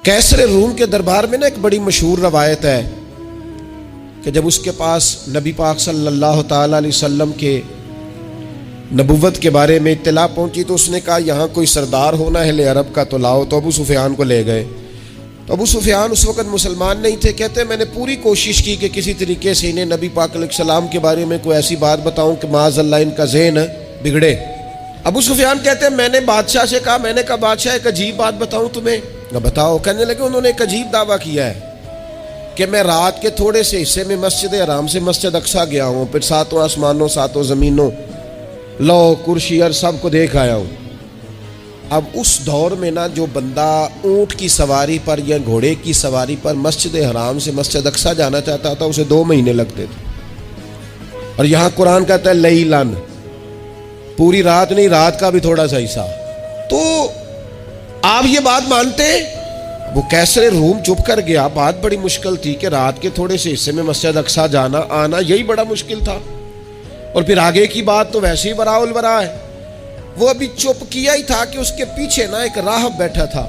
کیسر روم کے دربار میں نا ایک بڑی مشہور روایت ہے کہ جب اس کے پاس نبی پاک صلی اللہ تعالی علیہ وسلم کے نبوت کے بارے میں اطلاع پہنچی تو اس نے کہا یہاں کوئی سردار ہونا اہل عرب کا تو لاؤ، تو ابو سفیان کو لے گئے۔ تو ابو سفیان اس وقت مسلمان نہیں تھے، کہتے ہیں میں نے پوری کوشش کی کہ کسی طریقے سے انہیں نبی پاک علیہ السلام کے بارے میں کوئی ایسی بات بتاؤں کہ معاذ اللہ ان کا ذہن بگڑے۔ ابو سفیان کہتے ہیں میں نے بادشاہ سے کہا، میں نے کہا بادشاہ ایک عجیب بات بتاؤں تمہیں؟ بتاؤ۔ کہنے لگے انہوں نے ایک عجیب دعویٰ کیا ہے کہ میں رات کے تھوڑے سے حصے میں مسجد حرام سے مسجد اقصیٰ گیا ہوں، پھر ساتوں آسمانوں ساتوں زمینوں لو کرسی اور سب کو دیکھ آیا ہوں۔ اب اس دور میں نا جو بندہ اونٹ کی سواری پر یا گھوڑے کی سواری پر مسجد حرام سے مسجد اقصیٰ جانا چاہتا تھا اسے 2 مہینے لگتے تھے، اور یہاں قرآن کہتا ہے لیلن، پوری رات نہیں، رات کا بھی تھوڑا سا حصہ۔ تو آپ یہ بات مانتے ہیں؟ وہ کیسر روم چپ کر گیا، بات بڑی مشکل تھی کہ رات کے تھوڑے سے حصے میں مسجد اقصیٰ جانا آنا یہی بڑا مشکل تھا، اور پھر آگے کی بات تو ویسے ہی براء البراء ہے۔ وہ ابھی چپ کیا ہی تھا کہ اس کے پیچھے نا ایک راہب بیٹھا تھا،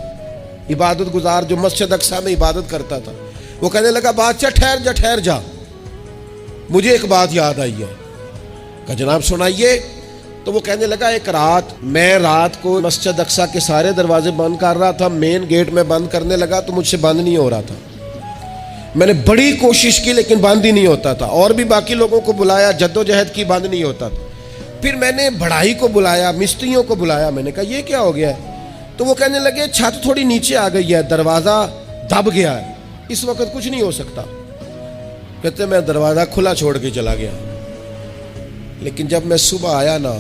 عبادت گزار جو مسجد اقصیٰ میں عبادت کرتا تھا۔ وہ کہنے لگا بادشاہ ٹھہر جا، مجھے ایک بات یاد آئی ہے۔ کہا جناب سنائیے۔ تو وہ کہنے لگا ایک رات میں رات کو مسجد اقصیٰ کے سارے دروازے بند کر رہا تھا، مین گیٹ میں بند کرنے لگا تو مجھ سے بند نہیں ہو رہا تھا، میں نے بڑی کوشش کی لیکن بند ہی نہیں ہوتا تھا، اور بھی باقی لوگوں کو بلایا، جدوجہد کی، بند نہیں ہوتا تھا۔ پھر میں نے بڑھائی کو بلایا، مستریوں کو بلایا، میں نے کہا یہ کیا ہو گیا ہے؟ تو وہ کہنے لگے چھت تھوڑی نیچے آ گئی ہے، دروازہ دب گیا ہے، اس وقت کچھ نہیں ہو سکتا۔ کہتے میں دروازہ کھلا چھوڑ کے چلا گیا، لیکن جب میں صبح آیا نا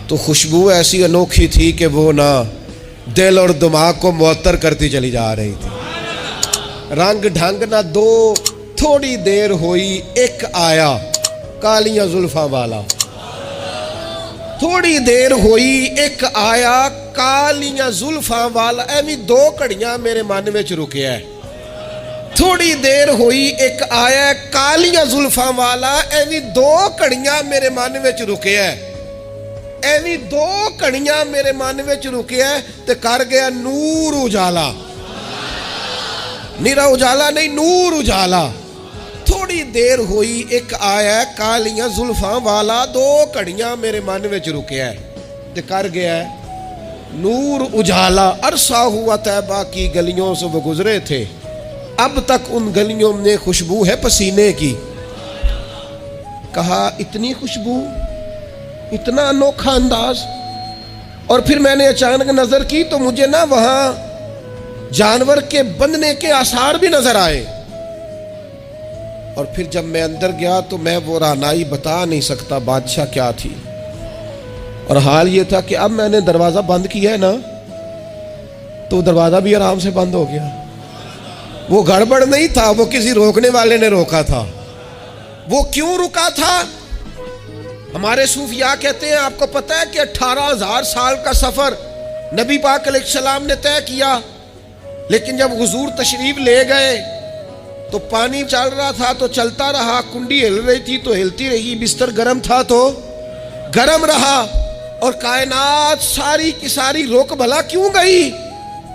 تو خوشبو ایسی انوکھی تھی کہ وہ نا دل اور دماغ کو معطر کرتی چلی جا رہی تھی۔ رنگ ڈھنگ نہ دو، تھوڑی دیر ہوئی ایک آیا کالیاں زلفاں والا، تھوڑی دیر ہوئی ایک آیا کالیاں زلفاں والا، ایویں 2 گھڑیاں میرے من وچ رکیا ہے۔ تھوڑی دیر ہوئی ایک آیا کالیاں زلفاں والا، ایویں 2 گھڑیاں میرے من وچ رکیا ہے، ایویں 2 گھڑیاں میرے من وچ رکیا ہے تے کر گیا نور اجالا، نیرا اجالا نہیں، نور اجالا۔ تھوڑی دیر ہوئی ایک آیا کالیاں زلفاں والا، 2 گھڑیاں میرے من وچ رکیا ہے تے کر گیا ہے نور اجالا۔ عرصہ ہوا طیبہ کی گلیوں سے وہ گزرے تھے، اب تک ان گلیوں میں خوشبو ہے پسینے کی۔ کہا اتنی خوشبو، اتنا انوکھا انداز۔ اور پھر میں نے اچانک نظر کی تو مجھے نا وہاں جانور کے بندھنے کے آثار بھی نظر آئے، اور پھر جب میں اندر گیا تو میں وہ رہنائی بتا نہیں سکتا بادشاہ کیا تھی، اور حال یہ تھا کہ اب میں نے دروازہ بند کیا ہے نا تو دروازہ بھی آرام سے بند ہو گیا۔ وہ گڑبڑ نہیں تھا، وہ کسی روکنے والے نے روکا تھا۔ وہ کیوں رکا تھا؟ ہمارے صوفیاء کہتے ہیں، آپ کو پتہ ہے کہ 18,000 سال کا سفر نبی پاک علیہ السلام نے طے کیا، لیکن جب حضور تشریف لے گئے تو پانی چل رہا تھا تو چلتا رہا، کنڈی ہل رہی تھی تو ہلتی رہی، بستر گرم تھا تو گرم رہا، اور کائنات ساری کی ساری رک بھلا کیوں گئی؟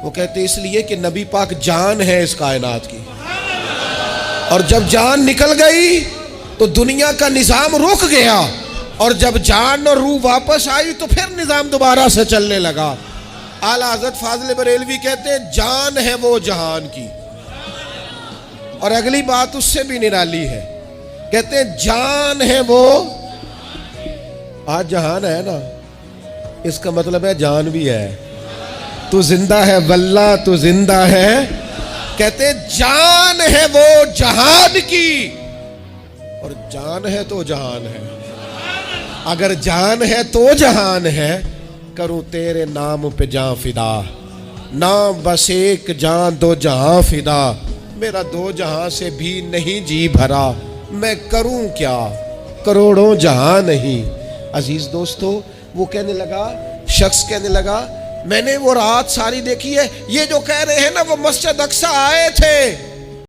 وہ کہتے اس لیے کہ نبی پاک جان ہے اس کائنات کی، اور جب جان نکل گئی تو دنیا کا نظام رک گیا، اور جب جان اور روح واپس آئی تو پھر نظام دوبارہ سے چلنے لگا۔ اعلیٰ حضرت فاضل بریلوی کہتے ہیں جان ہے وہ جہان کی، اور اگلی بات اس سے بھی نرالی ہے، کہتے ہیں جان ہے وہ، آج جہان ہے نا، اس کا مطلب ہے جان بھی ہے، تو زندہ ہے واللہ تو زندہ ہے۔ کہتے ہیں جان ہے وہ جہان کی، اور جان ہے تو جہان ہے، اگر جان ہے تو جہان ہے، کروں تیرے نام پہ جان فدا، نام بس ایک جان 2 جہاں فدا، میرا 2 جہاں سے بھی نہیں جی بھرا، میں کروں کیا کروڑوں جہاں نہیں۔ عزیز دوستو، وہ کہنے لگا، شخص کہنے لگا میں نے وہ رات ساری دیکھی ہے، یہ جو کہہ رہے ہیں نا وہ مسجد اقصیٰ آئے تھے،